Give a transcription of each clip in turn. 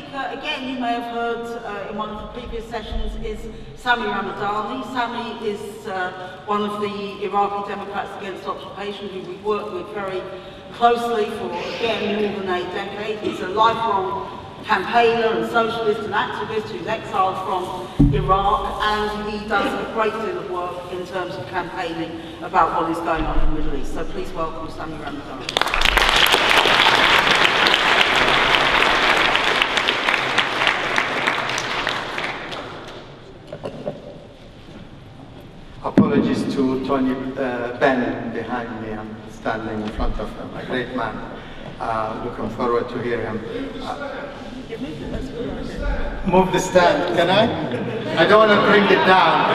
speaker, again, you may have heard in one of the previous sessions, is Sami Ramadani. Sami is one of the Iraqi Democrats Against Occupation who we've worked with very closely for, again, more than a decade. He's a lifelong campaigner and socialist and activist who's exiled from Iraq, and he does a great deal of work in terms of campaigning about what is going on in the Middle East. So please welcome Sami Ramadani. Apologies to Tony Benn behind me. I'm standing in front of him, a great man. Looking forward to hear him. Move the stand, can I? I don't want to bring it down.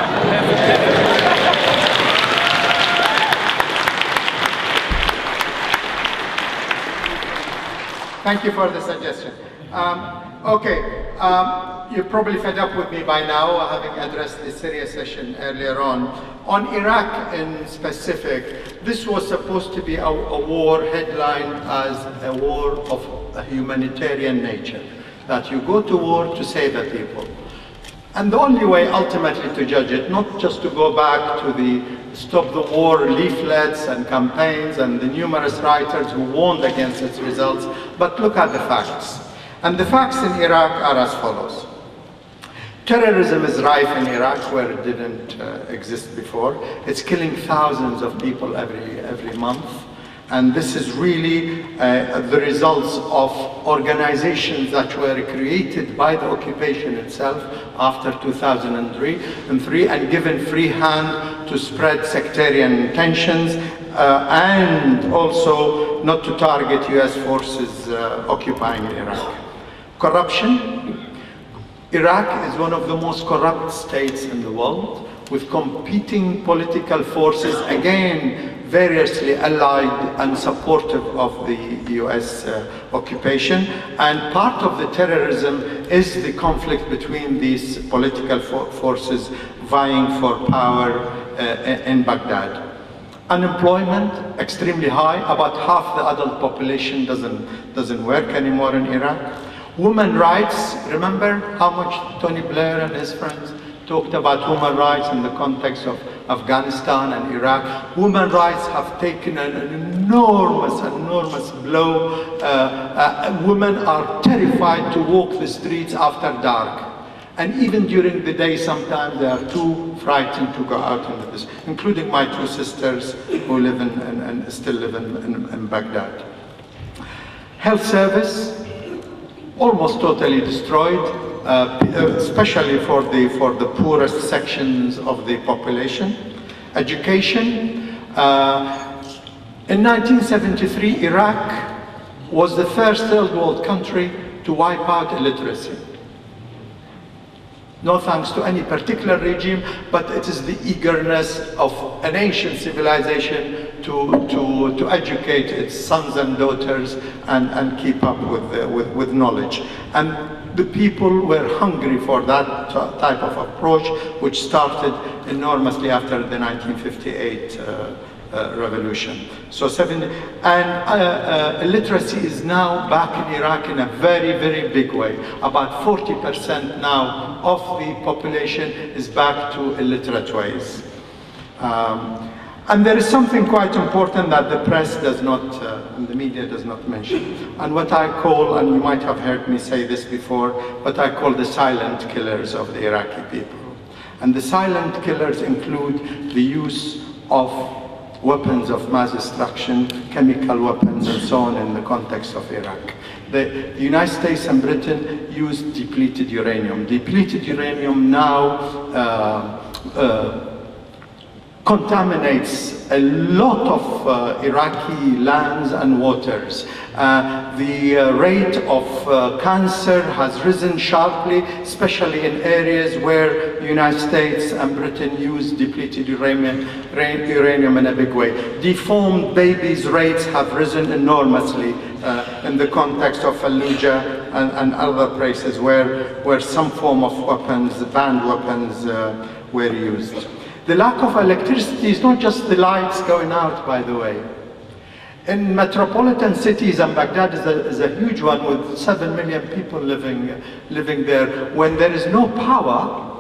Thank you for the suggestion. You're probably fed up with me by now, having addressed the Syria session earlier on. On Iraq in specific, this was supposed to be a war headlined as a war of a humanitarian nature, that you go to war to save the people. And the only way ultimately to judge it, not just to go back to the stop the war leaflets and campaigns and the numerous writers who warned against its results, but look at the facts. And the facts in Iraq are as follows. Terrorism is rife in Iraq where it didn't exist before. It's killing thousands of people every month. And this is really the results of organizations that were created by the occupation itself after 2003 and given free hand to spread sectarian tensions and also not to target US forces occupying Iraq. Corruption. Iraq is one of the most corrupt states in the world, with competing political forces, again, variously allied and supportive of the US occupation. And part of the terrorism is the conflict between these political forces vying for power in Baghdad. Unemployment, extremely high. About half the adult population doesn't work anymore in Iraq. Women's rights, remember how much Tony Blair and his friends talked about women's rights in the context of Afghanistan and Iraq. Women's rights have taken an enormous blow. Women are terrified to walk the streets after dark. And even during the day, sometimes they are too frightened to go out into this, including my two sisters who live and still live in Baghdad. Health service, almost totally destroyed, especially for the poorest sections of the population. Education. In 1973, Iraq was the first third world country to wipe out illiteracy. No thanks to any particular regime, but it is the eagerness of an ancient civilization to educate its sons and daughters and keep up with knowledge. And the people were hungry for that type of approach, which started enormously after the 1958 revolution. So illiteracy is now back in Iraq in a very big way. About 40% now of the population is back to illiterate ways. And there is something quite important that the press does not, and the media does not mention, and what I call, and you might have heard me say this before, what I call the silent killers of the Iraqi people. And the silent killers include the use of weapons of mass destruction, chemical weapons, and so on in the context of Iraq. The United States and Britain used depleted uranium. Depleted uranium now contaminates a lot of Iraqi lands and waters. The rate of cancer has risen sharply, especially in areas where the United States and Britain use depleted uranium in a big way. Deformed babies' rates have risen enormously in the context of Fallujah and other places where some form of weapons, banned weapons, were used. The lack of electricity is not just the lights going out, by the way. In metropolitan cities, and Baghdad is a huge one with 7 million people living there, when there is no power,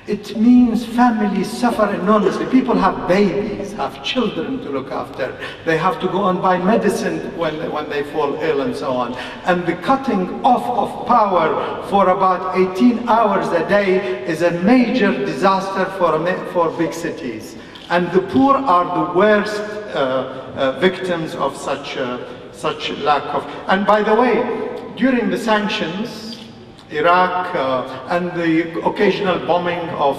it means families suffer enormously. People have babies, have children to look after. They have to go and buy medicine when they fall ill and so on. And the cutting off of power for about 18 hours a day is a major disaster for big cities. And the poor are the worst victims of such lack of. And by the way, during the sanctions, Iraq and the occasional bombing of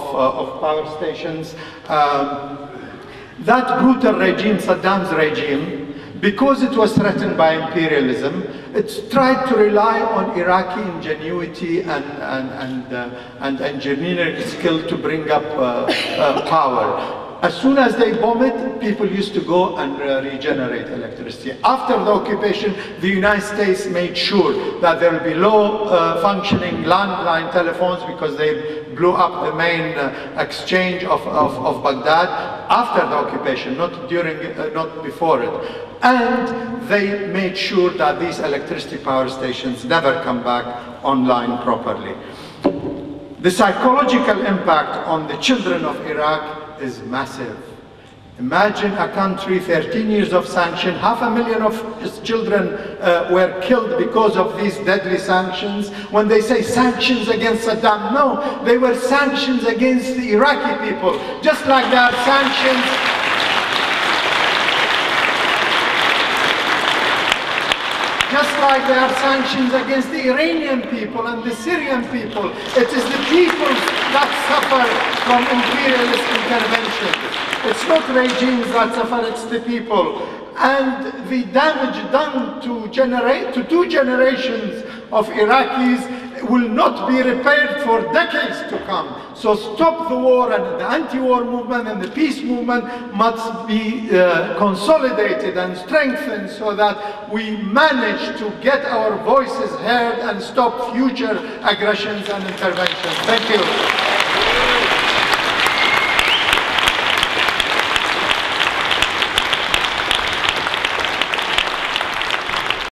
power stations, that brutal regime, Saddam's regime, because it was threatened by imperialism, it tried to rely on Iraqi ingenuity and engineering skill to bring up power. As soon as they bomb it, people used to go and regenerate electricity. After the occupation, the United States made sure that there will be low functioning landline telephones because they blew up the main exchange of Baghdad after the occupation, not before it. And they made sure that these electricity power stations never come back online properly. The psychological impact on the children of Iraq is massive. Imagine a country, 13 years of sanction, 500,000 of its children were killed because of these deadly sanctions. When they say sanctions against Saddam, no, they were sanctions against the Iraqi people, just like there are sanctions against the Iranian people and the Syrian people. It is the people that suffer from imperialist intervention. It's not regimes that suffer, it's the people. And the damage done to two generations of Iraqis will not be repaired for decades to come. So stop the war, and the anti-war movement and the peace movement must be consolidated and strengthened so that we manage to get our voices heard and stop future aggressions and interventions. Thank you.